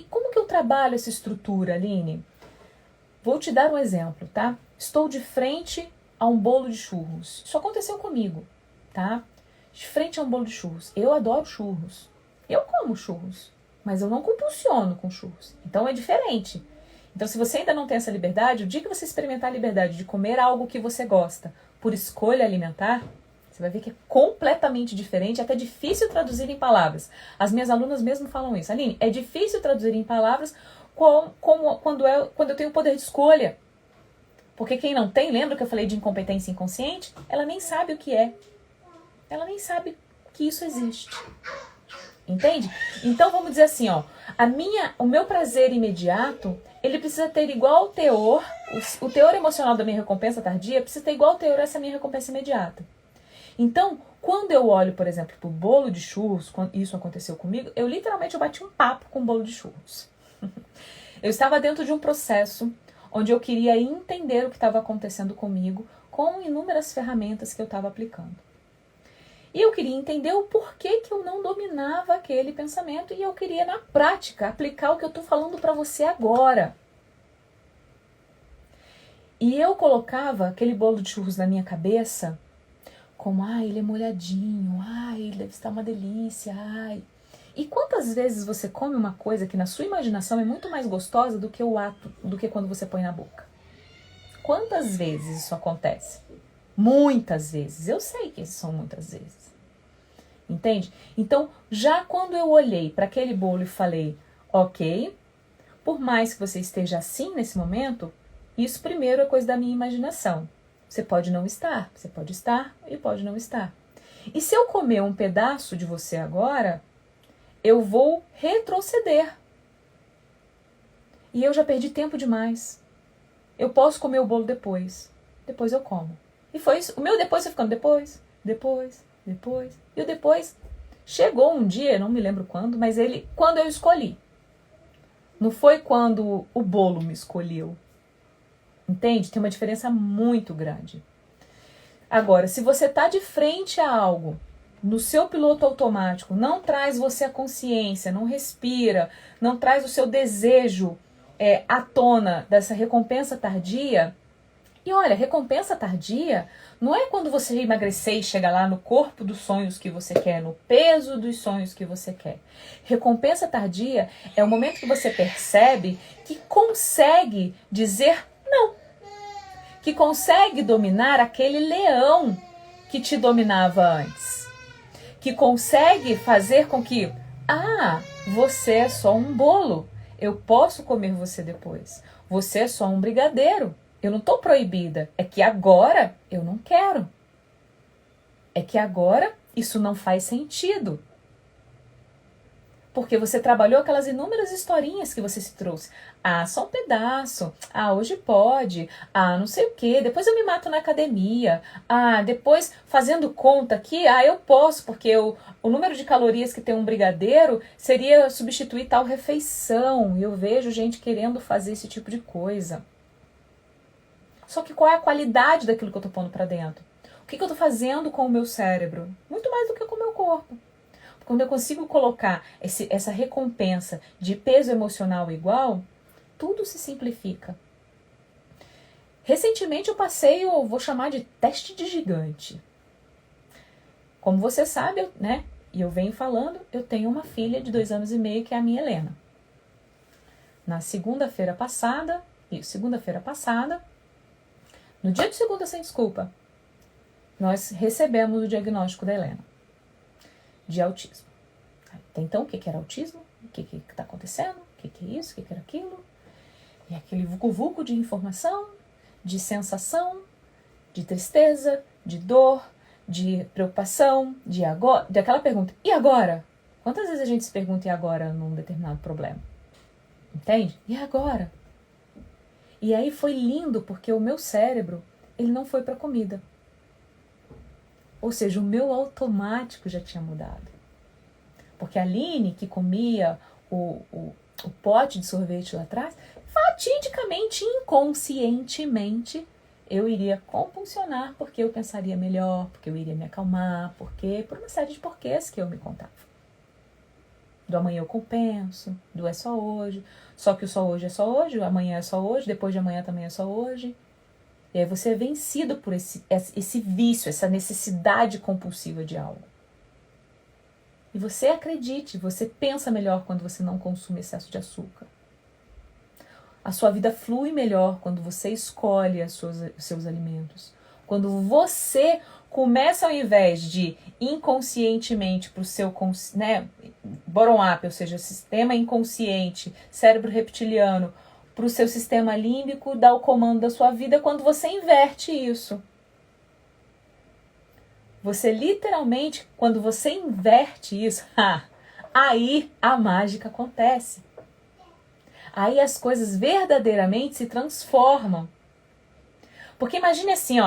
como que eu trabalho essa estrutura, Aline? Vou te dar um exemplo, tá? Estou de frente a um bolo de churros. Isso aconteceu comigo, tá? De frente a um bolo de churros. Eu adoro churros. Eu como churros, mas eu não compulsiono com churros. Então é diferente. Então, se você ainda não tem essa liberdade, o dia que você experimentar a liberdade de comer algo que você gosta por escolha alimentar, você vai ver que é completamente diferente, até difícil traduzir em palavras. As minhas alunas mesmo falam isso. Aline, é difícil traduzir em palavras quando eu tenho o poder de escolha. Porque quem não tem, lembra que eu falei de incompetência inconsciente? Ela nem sabe o que é. Ela nem sabe que isso existe. Entende? Então vamos dizer assim, ó, o meu prazer imediato, ele precisa ter igual teor, o teor emocional da minha recompensa tardia precisa ter igual teor a essa minha recompensa imediata. Então, quando eu olho, por exemplo, para o bolo de churros, quando isso aconteceu comigo, eu bati um papo com o bolo de churros. Eu estava dentro de um processo onde eu queria entender o que estava acontecendo comigo com inúmeras ferramentas que eu estava aplicando. E eu queria entender o porquê que eu não dominava aquele pensamento e eu queria, na prática, aplicar o que eu estou falando para você agora. E eu colocava aquele bolo de churros na minha cabeça como, ele é molhadinho, ele deve estar uma delícia, E quantas vezes você come uma coisa que na sua imaginação é muito mais gostosa do que o ato, do que quando você põe na boca? Quantas vezes isso acontece? Muitas vezes. Eu sei que são muitas vezes. Entende? Então, já quando eu olhei para aquele bolo e falei, ok, por mais que você esteja assim nesse momento, isso primeiro é coisa da minha imaginação. Você pode não estar, você pode estar e pode não estar. E se eu comer um pedaço de você agora, eu vou retroceder. E eu já perdi tempo demais. Eu posso comer o bolo depois. Depois eu como. E foi isso. O meu depois foi ficando depois. E o depois chegou um dia, não me lembro quando, mas quando eu escolhi. Não foi quando o bolo me escolheu. Entende? Tem uma diferença muito grande. Agora, se você está de frente a algo, no seu piloto automático, não traz você a consciência, não respira, não traz o seu desejo à tona dessa recompensa tardia. E olha, recompensa tardia não é quando você emagrecer e chegar lá no corpo dos sonhos que você quer, no peso dos sonhos que você quer. Recompensa tardia é o momento que você percebe que consegue dizer não. Que consegue dominar aquele leão que te dominava antes. Que consegue fazer com que, você é só um bolo. Eu posso comer você depois. Você é só um brigadeiro. Eu não estou proibida. É que agora eu não quero. É que agora isso não faz sentido. Porque você trabalhou aquelas inúmeras historinhas que você se trouxe. Só um pedaço. Hoje pode. Não sei o quê. Depois eu me mato na academia. Depois fazendo conta aqui, eu posso, porque o número de calorias que tem um brigadeiro seria substituir tal refeição. E eu vejo gente querendo fazer esse tipo de coisa. Só que qual é a qualidade daquilo que eu estou pondo para dentro? O que eu estou fazendo com o meu cérebro? Muito mais do que com o meu corpo. Quando eu consigo colocar essa recompensa de peso emocional igual, tudo se simplifica. Recentemente eu passei vou chamar de teste de gigante. Como você sabe, né? E eu venho falando, eu tenho uma filha de 2 anos e meio, que é a minha Helena. Na segunda-feira passada, no dia de Segunda Sem Desculpa, nós recebemos o diagnóstico da Helena de autismo. Então, o que era autismo? O que está acontecendo? O que é isso? O que era aquilo? E aquele vucu-vucu de informação, de sensação, de tristeza, de dor, de preocupação, de aquela pergunta, e agora? Quantas vezes a gente se pergunta e agora num determinado problema? Entende? E agora? E aí foi lindo, porque o meu cérebro, ele não foi para comida. Ou seja, o meu automático já tinha mudado. Porque a Aline, que comia o pote de sorvete lá atrás, fatidicamente, inconscientemente, eu iria compulsionar, porque eu pensaria melhor, porque eu iria me acalmar, por uma série de porquês que eu me contava. Do amanhã eu compenso, do é só hoje, só que o só hoje é só hoje, o amanhã é só hoje, depois de amanhã também é só hoje. E aí você é vencido por esse vício, essa necessidade compulsiva de algo. E você acredite, você pensa melhor quando você não consome excesso de açúcar. A sua vida flui melhor quando você escolhe os seus alimentos. Quando você começa, ao invés de inconscientemente para o seu, bottom-up, ou seja, sistema inconsciente, cérebro reptiliano, para o seu sistema límbico, dar o comando da sua vida, quando você inverte isso. Você literalmente, quando você inverte isso, aí a mágica acontece. Aí as coisas verdadeiramente se transformam. Porque imagine assim,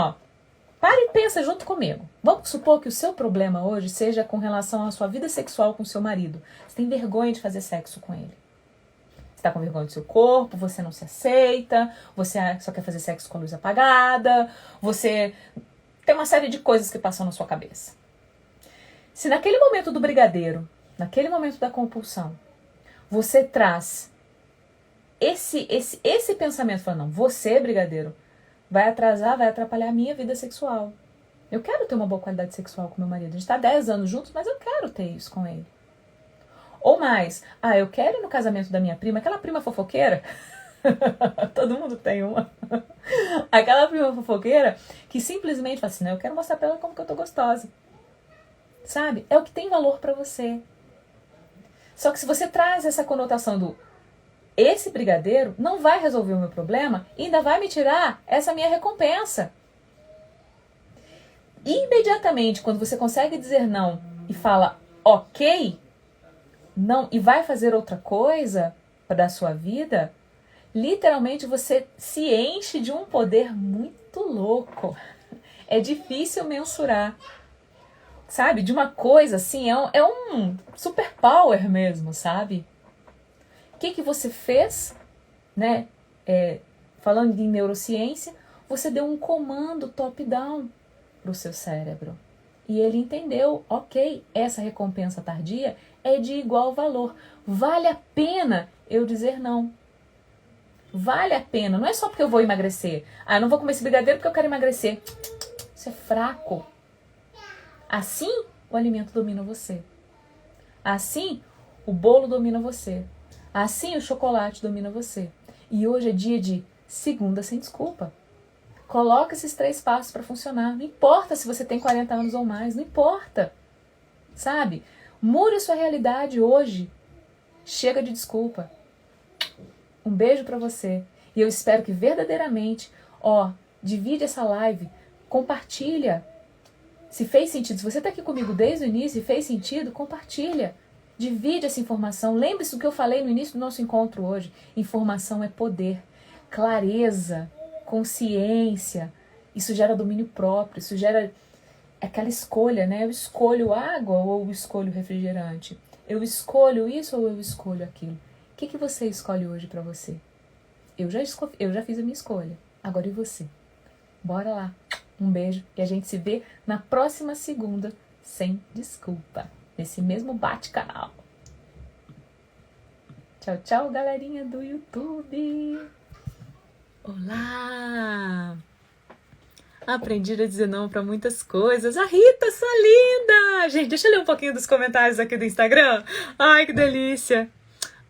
para e pensa junto comigo. Vamos supor que o seu problema hoje seja com relação à sua vida sexual com o seu marido. Você tem vergonha de fazer sexo com ele. Você está com vergonha do seu corpo, você não se aceita, você só quer fazer sexo com a luz apagada, você tem uma série de coisas que passam na sua cabeça. Se naquele momento do brigadeiro, naquele momento da compulsão, você traz esse pensamento, falando, não, você, brigadeiro, vai atrapalhar a minha vida sexual. Eu quero ter uma boa qualidade sexual com meu marido. A gente está 10 anos juntos, mas eu quero ter isso com ele. Ou mais, eu quero ir no casamento da minha prima, aquela prima fofoqueira. Todo mundo tem uma. Aquela prima fofoqueira que simplesmente fala assim, não, eu quero mostrar pra ela como que eu tô gostosa. Sabe? É o que tem valor pra você. Só que se você traz essa conotação esse brigadeiro não vai resolver o meu problema e ainda vai me tirar essa minha recompensa. Imediatamente, quando você consegue dizer não e fala ok, não, e vai fazer outra coisa para a sua vida, literalmente você se enche de um poder muito louco. É difícil mensurar. Sabe? De uma coisa assim, é um superpower mesmo, sabe? O que você fez, né? Falando em neurociência, você deu um comando top-down para o seu cérebro. E ele entendeu, ok, essa recompensa tardia é de igual valor. Vale a pena eu dizer não. Vale a pena. Não é só porque eu vou emagrecer. Eu não vou comer esse brigadeiro porque eu quero emagrecer. Isso é fraco. Assim, o alimento domina você. Assim, o bolo domina você. Assim, o chocolate domina você. E hoje é dia de segunda sem desculpa. Coloca esses 3 passos para funcionar. Não importa se você tem 40 anos ou mais. Não importa. Sabe? Mude a sua realidade hoje. Chega de desculpa. Um beijo para você. E eu espero que verdadeiramente, divide essa live. Compartilha. Se fez sentido, se você está aqui comigo desde o início e fez sentido, compartilha. Divide essa informação. Lembre-se do que eu falei no início do nosso encontro hoje. Informação é poder. Clareza, consciência. Isso gera domínio próprio. Isso gera aquela escolha, né? Eu escolho água ou eu escolho refrigerante? Eu escolho isso ou eu escolho aquilo? O que você escolhe hoje para você? Eu já fiz a minha escolha. Agora e você? Bora lá. Um beijo e a gente se vê na próxima segunda, sem desculpa, nesse mesmo bate-canal. Tchau, tchau, galerinha do YouTube! Olá! Aprendi a dizer não para muitas coisas. A Rita, sua linda! Gente, deixa eu ler um pouquinho dos comentários aqui do Instagram. Ai, que delícia!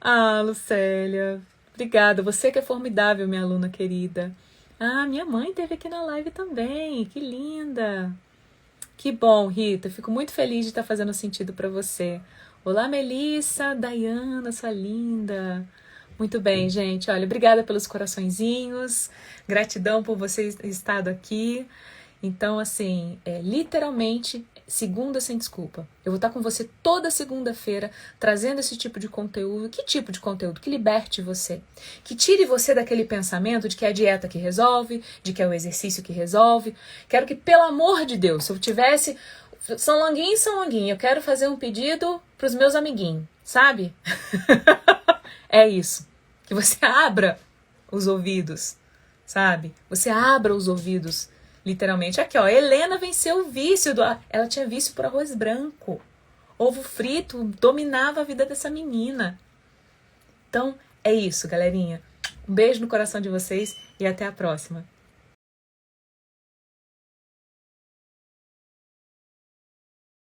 Ah, Lucélia, obrigada. Você que é formidável, minha aluna querida. Ah, minha mãe esteve aqui na live também. Que linda! Que bom, Rita. Fico muito feliz de estar fazendo sentido para você. Olá, Melissa, Dayana, sua linda. Muito bem, gente. Olha, obrigada pelos coraçõezinhos. Gratidão por você estar aqui. Então, assim, literalmente, segunda sem desculpa. Eu vou estar com você toda segunda-feira, trazendo esse tipo de conteúdo. Que tipo de conteúdo? Que liberte você. Que tire você daquele pensamento de que é a dieta que resolve, de que é o exercício que resolve. Quero que, pelo amor de Deus, se eu tivesse São Longuinho, eu quero fazer um pedido pros meus amiguinhos, sabe? É isso. Que você abra os ouvidos, sabe? Você abra os ouvidos, literalmente. Aqui, ó, Helena venceu o vício. Ela tinha vício por arroz branco. Ovo frito dominava a vida dessa menina. Então, é isso, galerinha. Um beijo no coração de vocês e até a próxima.